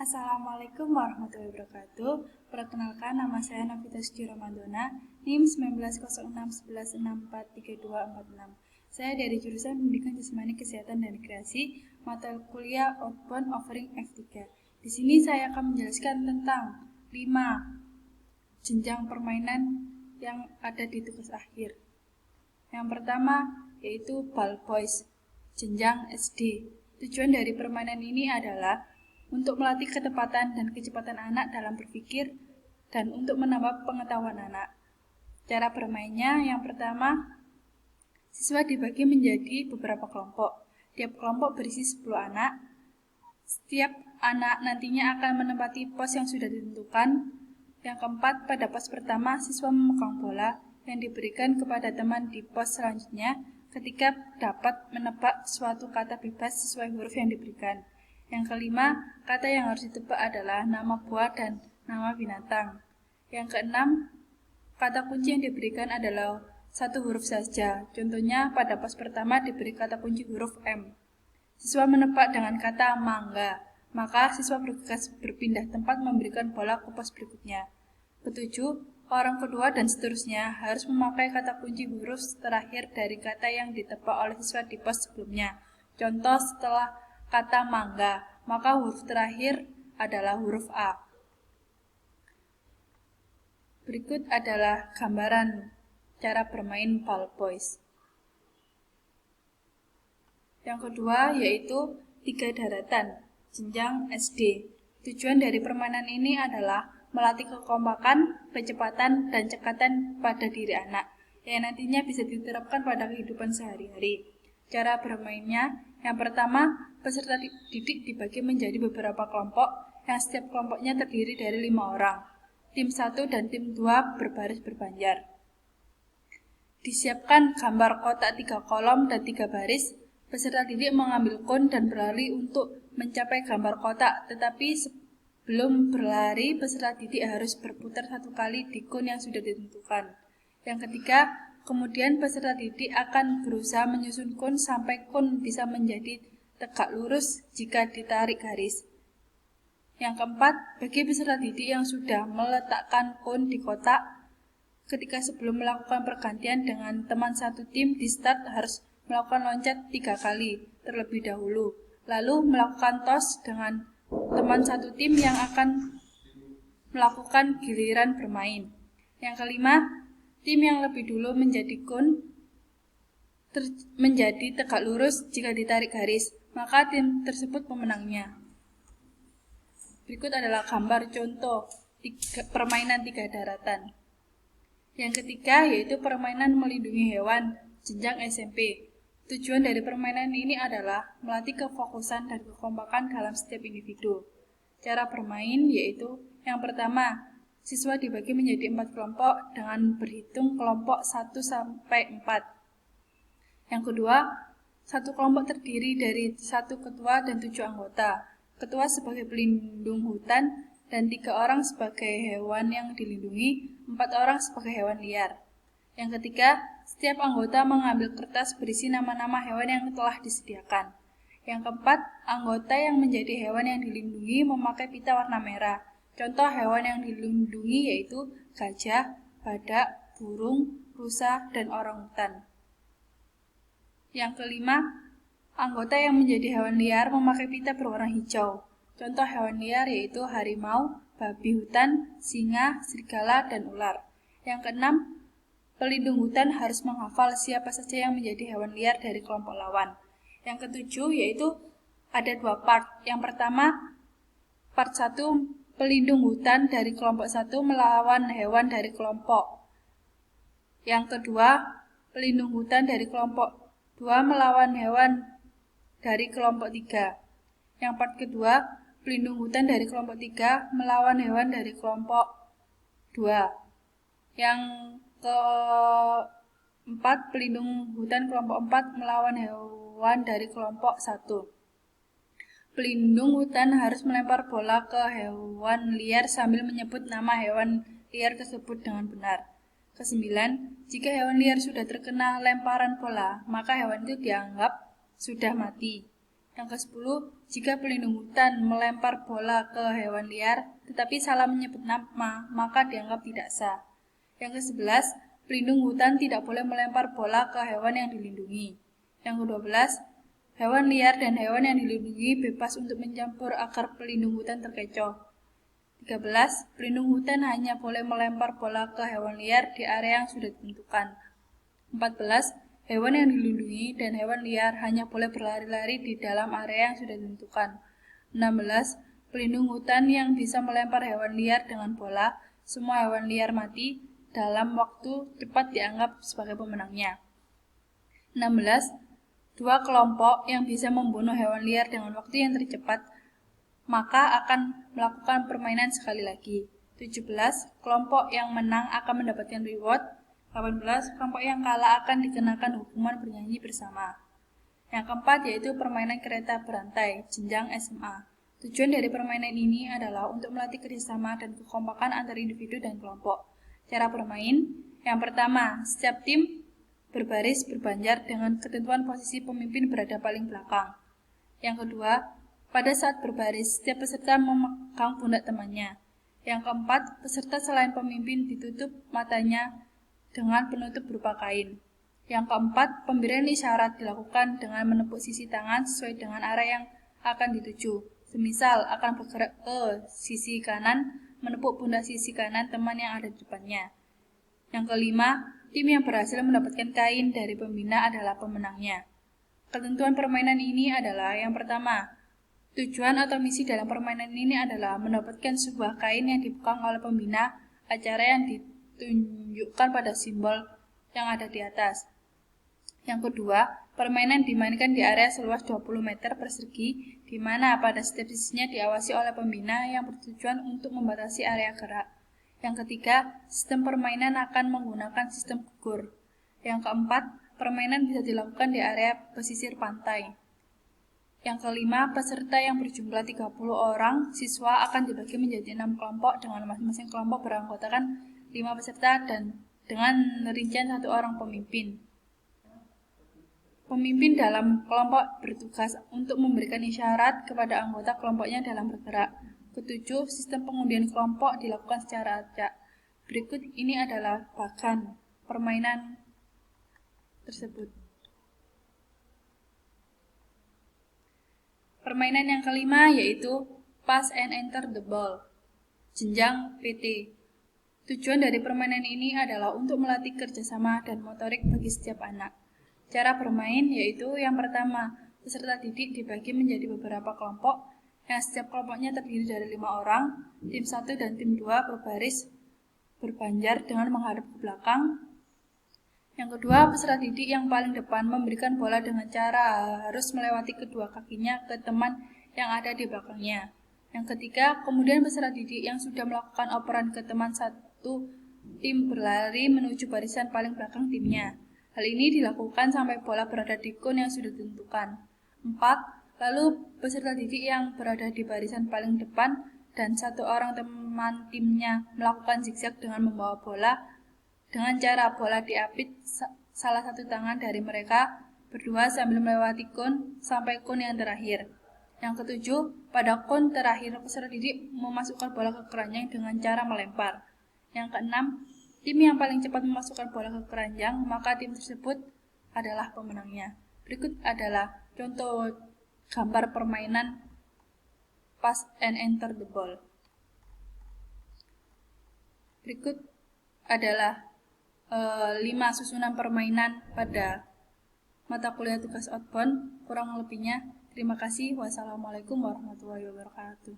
Assalamualaikum warahmatullahi wabarakatuh. Perkenalkan, nama saya Nafita Suci Ramadona, NIM 190611643246. Saya dari jurusan Pendidikan Jasmani Kesehatan dan Rekreasi, mata kuliah Outbound Offering F3. Di sini saya akan menjelaskan tentang 5 jenjang permainan yang ada di tugas akhir. Yang pertama yaitu Ball Boys, jenjang SD. Tujuan dari permainan ini adalah untuk melatih ketepatan dan kecepatan anak dalam berpikir dan untuk menambah pengetahuan anak. Cara bermainnya, yang pertama, siswa dibagi menjadi beberapa kelompok. Tiap kelompok berisi 10 anak. Setiap anak nantinya akan menempati pos yang sudah ditentukan. Yang keempat, pada pos pertama, siswa memegang bola yang diberikan kepada teman di pos selanjutnya ketika dapat menebak suatu kata bebas sesuai huruf yang diberikan. Yang kelima, kata yang harus ditebak adalah nama buah dan nama binatang. Yang keenam, kata kunci yang diberikan adalah satu huruf saja. Contohnya, pada pos pertama diberi kata kunci huruf M. Siswa menebak dengan kata mangga, maka siswa bergegas berpindah tempat memberikan bola ke pos berikutnya. Ketujuh, orang kedua dan seterusnya harus memakai kata kunci huruf terakhir dari kata yang ditebak oleh siswa di pos sebelumnya. Contoh, setelah kata mangga, maka huruf terakhir adalah huruf A. Berikut adalah gambaran cara bermain Ball Boys. Yang kedua yaitu 3 daratan, jenjang SD. Tujuan dari permainan ini adalah melatih kekompakan, kecepatan, dan cekatan pada diri anak, yang nantinya bisa diterapkan pada kehidupan sehari-hari. Cara bermainnya, yang pertama, peserta didik dibagi menjadi beberapa kelompok, yang setiap kelompoknya terdiri dari 5 orang. Tim 1 dan tim 2 berbaris berbanjar. Disiapkan gambar kotak 3 kolom dan 3 baris. Peserta didik mengambil kon dan berlari untuk mencapai gambar kotak, tetapi sebelum berlari, peserta didik harus berputar 1 kali di kon yang sudah ditentukan. Yang ketiga, kemudian peserta didik akan berusaha menyusun kon sampai kon bisa menjadi tegak lurus jika ditarik garis. Yang keempat, bagi peserta didik yang sudah meletakkan kon di kotak, ketika sebelum melakukan pergantian dengan teman satu tim di start harus melakukan loncat 3 kali terlebih dahulu, lalu melakukan toss dengan teman satu tim yang akan melakukan giliran bermain. Yang kelima, tim yang lebih dulu menjadi kon menjadi tegak lurus jika ditarik garis, maka tim tersebut pemenangnya. Berikut adalah gambar contoh permainan 3 daratan. Yang ketiga yaitu permainan melindungi hewan, jenjang SMP. Tujuan dari permainan ini adalah melatih kefokusan dan kekompakan dalam setiap individu. Cara bermain yaitu, yang pertama, siswa dibagi menjadi 4 kelompok dengan berhitung kelompok 1 sampai 4. Yang kedua, satu kelompok terdiri dari 1 ketua dan 7 anggota. Ketua sebagai pelindung hutan dan 3 orang sebagai hewan yang dilindungi, 4 orang sebagai hewan liar. Yang ketiga, setiap anggota mengambil kertas berisi nama-nama hewan yang telah disediakan. Yang keempat, anggota yang menjadi hewan yang dilindungi memakai pita warna merah. Contoh hewan yang dilindungi yaitu gajah, badak, burung, rusa, dan orangutan. Yang kelima, anggota yang menjadi hewan liar memakai pita berwarna hijau. Contoh hewan liar yaitu harimau, babi hutan, singa, serigala, dan ular. Yang keenam, pelindung hutan harus menghafal siapa saja yang menjadi hewan liar dari kelompok lawan. Yang ketujuh yaitu ada 2 part. Yang pertama, part 1, pelindung hutan dari kelompok 1 melawan hewan dari kelompok. Yang kedua, pelindung hutan dari kelompok 2 melawan hewan dari kelompok 3. Yang part kedua, pelindung hutan dari kelompok 3 melawan hewan dari kelompok 2. Yang keempat, pelindung hutan kelompok 4 melawan hewan dari kelompok 1. Pelindung hutan harus melempar bola ke hewan liar sambil menyebut nama hewan liar tersebut dengan benar. Kesembilan, jika hewan liar sudah terkena lemparan bola, maka hewan itu dianggap sudah mati. Yang ke-10, jika pelindung hutan melempar bola ke hewan liar, tetapi salah menyebut nama, maka dianggap tidak sah. Yang ke-11, pelindung hutan tidak boleh melempar bola ke hewan yang dilindungi. Yang ke-12, hewan liar dan hewan yang dilindungi bebas untuk mencampur agar pelindung hutan terkecoh. 13. Pelindung hutan hanya boleh melempar bola ke hewan liar di area yang sudah ditentukan. 14. Hewan yang dilindungi dan hewan liar hanya boleh berlari-lari di dalam area yang sudah ditentukan. 16. Pelindung hutan yang bisa melempar hewan liar dengan bola, semua hewan liar mati dalam waktu cepat dianggap sebagai pemenangnya. 16. Dua kelompok yang bisa membunuh hewan liar dengan waktu yang tercepat maka akan melakukan permainan sekali lagi. 17. Kelompok yang menang akan mendapatkan reward. 18. Kelompok yang kalah akan dikenakan hukuman bernyanyi bersama. Yang keempat yaitu permainan kereta berantai, jenjang SMA. Tujuan dari permainan ini adalah untuk melatih kerjasama dan kekompakan antar individu dan kelompok. Cara bermain, yang pertama, setiap tim berbaris berbanjar dengan ketentuan posisi pemimpin berada paling belakang. Yang kedua, pada saat berbaris, setiap peserta memegang pundak temannya. Yang keempat, peserta selain pemimpin ditutup matanya dengan penutup berupa kain. Yang keempat, pemberian isyarat dilakukan dengan menepuk sisi tangan sesuai dengan arah yang akan dituju. Semisal akan bergerak ke sisi kanan, menepuk pundak sisi kanan teman yang ada di depannya. Yang kelima, tim yang berhasil mendapatkan kain dari pembina adalah pemenangnya. Ketentuan permainan ini adalah yang pertama, tujuan atau misi dalam permainan ini adalah mendapatkan sebuah kain yang dipegang oleh pembina acara yang ditunjukkan pada simbol yang ada di atas. Yang kedua, permainan dimainkan di area seluas 20 meter persegi, di mana pada setiap sisinya diawasi oleh pembina yang bertujuan untuk membatasi area gerak. Yang ketiga, sistem permainan akan menggunakan sistem gugur. Yang keempat, permainan bisa dilakukan di area pesisir pantai. Yang kelima, peserta yang berjumlah 30 orang siswa akan dibagi menjadi 6 kelompok dengan masing-masing kelompok beranggotakan 5 peserta dan dengan rincian 1 orang pemimpin. Pemimpin dalam kelompok bertugas untuk memberikan isyarat kepada anggota kelompoknya dalam bergerak. Ketujuh, sistem pengundian kelompok dilakukan secara acak. Berikut ini adalah bagan permainan tersebut. Permainan yang kelima yaitu Pass and Enter the Ball, jenjang PT. Tujuan dari permainan ini adalah untuk melatih kerjasama dan motorik bagi setiap anak. Cara bermain yaitu yang pertama, peserta didik dibagi menjadi beberapa kelompok, yang setiap kelompoknya terdiri dari 5 orang, tim 1 dan tim 2 berbaris berbanjar dengan menghadap ke belakang. Yang kedua, peserta didik yang paling depan memberikan bola dengan cara harus melewati kedua kakinya ke teman yang ada di belakangnya. Yang ketiga, kemudian peserta didik yang sudah melakukan operan ke teman satu tim berlari menuju barisan paling belakang timnya. Hal ini dilakukan sampai bola berada di kon yang sudah ditentukan. 4. Lalu peserta didik yang berada di barisan paling depan dan 1 orang teman timnya melakukan zigzag dengan membawa bola dengan cara bola diapit salah satu tangan dari mereka berdua sambil melewati kon sampai kon yang terakhir. Yang ketujuh, pada kon terakhir peserta didik memasukkan bola ke keranjang dengan cara melempar. Yang keenam, tim yang paling cepat memasukkan bola ke keranjang, maka tim tersebut adalah pemenangnya. Berikut adalah contoh gambar permainan Pass and Enter the Ball. Berikut adalah 5 susunan permainan pada mata kuliah tugas outbound. Kurang lebihnya, terima kasih. Wassalamualaikum warahmatullahi wabarakatuh.